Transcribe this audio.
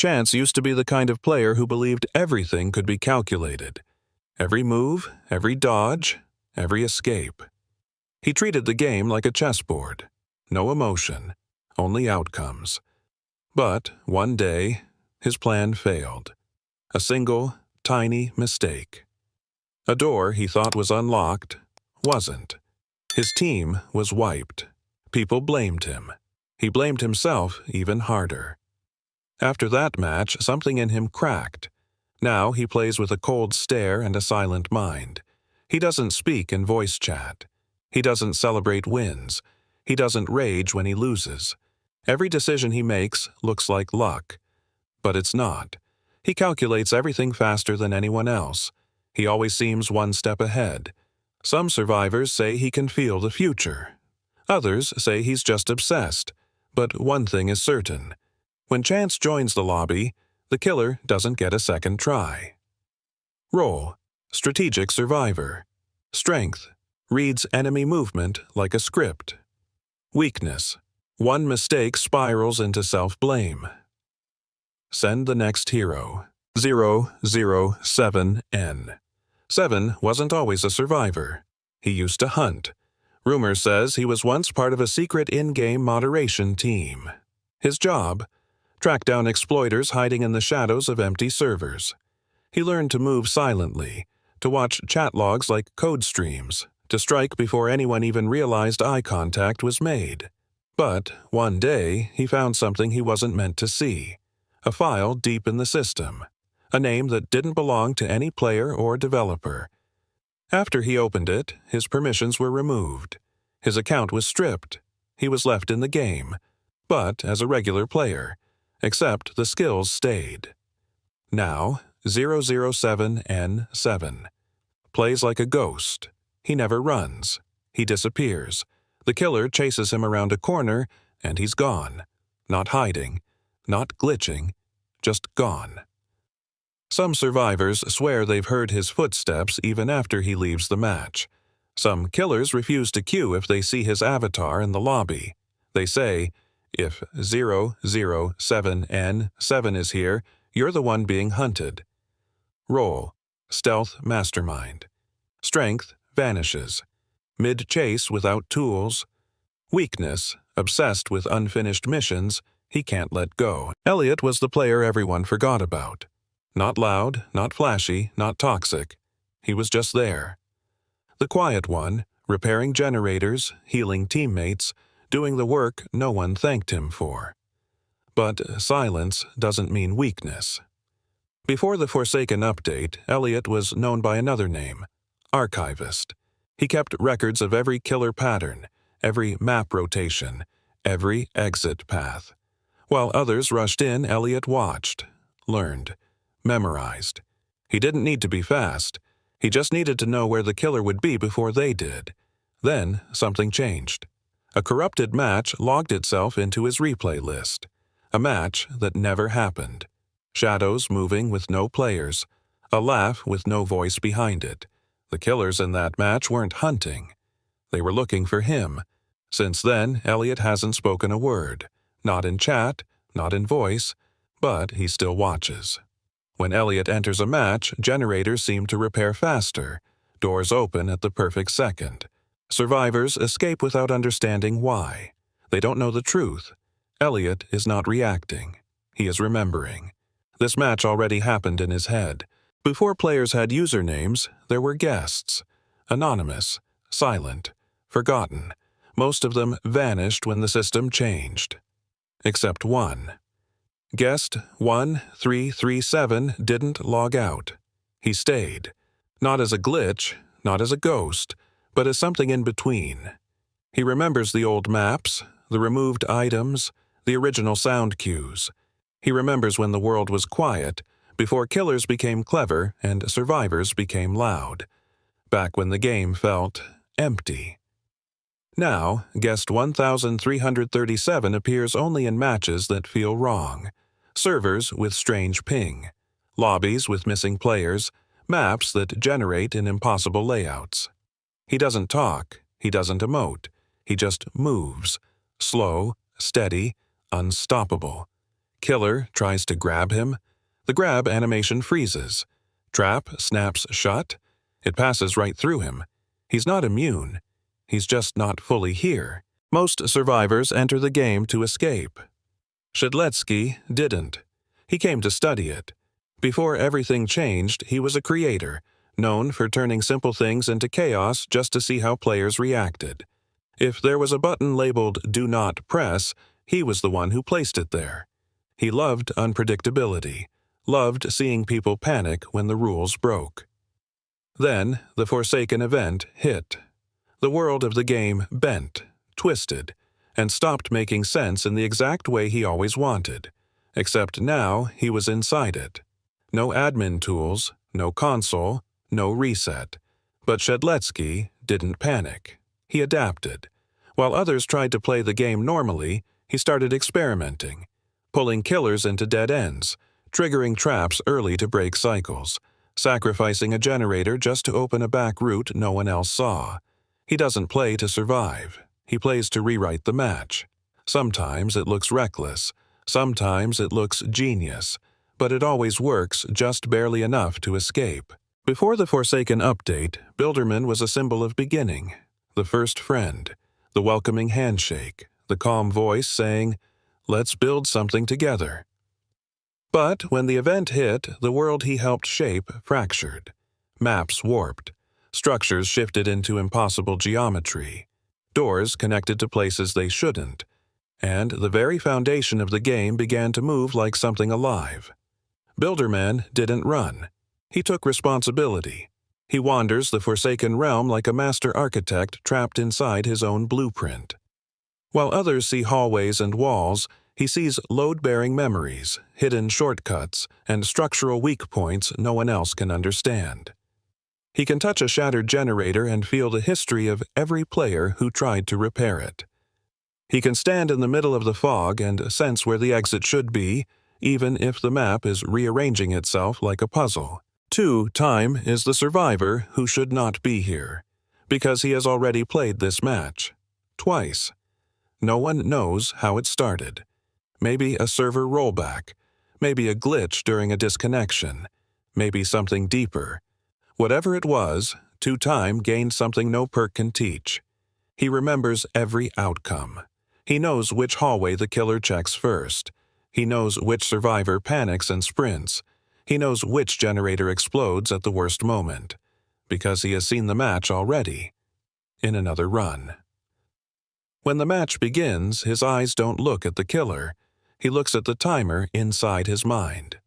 Chance used to be the kind of player who believed everything could be calculated. Every move, every dodge, every escape. He treated the game like a chessboard. No emotion, only outcomes. But one day, his plan failed. A single, tiny mistake. A door he thought was unlocked wasn't. His team was wiped. People blamed him. He blamed himself even harder. After that match, something in him cracked. Now he plays with a cold stare and a silent mind. He doesn't speak in voice chat. He doesn't celebrate wins. He doesn't rage when he loses. Every decision he makes looks like luck. But it's not. He calculates everything faster than anyone else. He always seems one step ahead. Some survivors say he can feel the future. Others say he's just obsessed. But one thing is certain. When Chance joins the lobby, the killer doesn't get a second try. Role: Strategic Survivor. Strength: Reads enemy movement like a script. Weakness: One mistake spirals into self-blame. Send the next hero. 007N. 7 wasn't always a survivor. He used to hunt. Rumor says he was once part of a secret in-game moderation team. His job? Track down exploiters hiding in the shadows of empty servers. He learned to move silently, to watch chat logs like code streams, to strike before anyone even realized eye contact was made. But one day, he found something he wasn't meant to see. A file deep in the system. A name that didn't belong to any player or developer. After he opened it, his permissions were removed. His account was stripped. He was left in the game, but as a regular player, except the skills stayed. Now, 007N7. Plays like a ghost. He never runs. He disappears. The killer chases him around a corner, and he's gone. Not hiding, not glitching, just gone. Some survivors swear they've heard his footsteps even after he leaves the match. Some killers refuse to queue if they see his avatar in the lobby. They say, if 007N7 is here, you're the one being hunted. Role: Stealth Mastermind. Strength: Vanishes. Mid-chase without tools. Weakness: Obsessed with unfinished missions, he can't let go. Elliot was the player everyone forgot about. Not loud, not flashy, not toxic. He was just there. The quiet one, repairing generators, healing teammates, doing the work no one thanked him for. But silence doesn't mean weakness. Before the Forsaken update, Elliot was known by another name, Archivist. He kept records of every killer pattern, every map rotation, every exit path. While others rushed in, Elliot watched, learned, memorized. He didn't need to be fast. He just needed to know where the killer would be before they did. Then something changed. A corrupted match logged itself into his replay list. A match that never happened. Shadows moving with no players. A laugh with no voice behind it. The killers in that match weren't hunting. They were looking for him. Since then, Elliot hasn't spoken a word. Not in chat, not in voice, but he still watches. When Elliot enters a match, generators seem to repair faster. Doors open at the perfect second. Survivors escape without understanding why. They don't know the truth. Elliot is not reacting. He is remembering. This match already happened in his head. Before players had usernames, there were guests. Anonymous, silent, forgotten. Most of them vanished when the system changed. Except one. Guest 1337 didn't log out. He stayed. Not as a glitch, not as a ghost, but as something in between. He remembers the old maps, the removed items, the original sound cues. He remembers when the world was quiet, before killers became clever and survivors became loud. Back when the game felt empty. Now, guest 1337 appears only in matches that feel wrong. Servers with strange ping. Lobbies with missing players. Maps that generate in impossible layouts. He doesn't talk. He doesn't emote. He just moves. Slow, steady, unstoppable. Killer tries to grab him. The grab animation freezes. Trap snaps shut. It passes right through him. He's not immune. He's just not fully here. Most survivors enter the game to escape. Shedletsky didn't. He came to study it. Before everything changed, he was a creator, known for turning simple things into chaos just to see how players reacted. If there was a button labeled "Do Not Press," he was the one who placed it there. He loved unpredictability, loved seeing people panic when the rules broke. Then, the Forsaken event hit. The world of the game bent, twisted, and stopped making sense in the exact way he always wanted. Except now he was inside it. No admin tools, no console, no reset. But Shedletsky didn't panic. He adapted. While others tried to play the game normally, he started experimenting, pulling killers into dead ends, triggering traps early to break cycles, sacrificing a generator just to open a back route no one else saw. He doesn't play to survive. He plays to rewrite the match. Sometimes it looks reckless. Sometimes it looks genius. But it always works just barely enough to escape. Before the Forsaken update, Bilderman was a symbol of beginning, the first friend, the welcoming handshake, the calm voice saying, "Let's build something together." But when the event hit, the world he helped shape fractured. Maps warped. Structures shifted into impossible geometry. Doors connected to places they shouldn't. And the very foundation of the game began to move like something alive. Bilderman didn't run. He took responsibility. He wanders the Forsaken realm like a master architect trapped inside his own blueprint. While others see hallways and walls, he sees load-bearing memories, hidden shortcuts, and structural weak points no one else can understand. He can touch a shattered generator and feel the history of every player who tried to repair it. He can stand in the middle of the fog and sense where the exit should be, even if the map is rearranging itself like a puzzle. Time is the survivor who should not be here, because he has already played this match. Twice. No one knows how it started. Maybe a server rollback. Maybe a glitch during a disconnection. Maybe something deeper. Whatever it was, Time gained something no perk can teach. He remembers every outcome. He knows which hallway the killer checks first. He knows which survivor panics and sprints. He knows which generator explodes at the worst moment, because he has seen the match already, in another run. When the match begins, his eyes don't look at the killer. He looks at the timer inside his mind.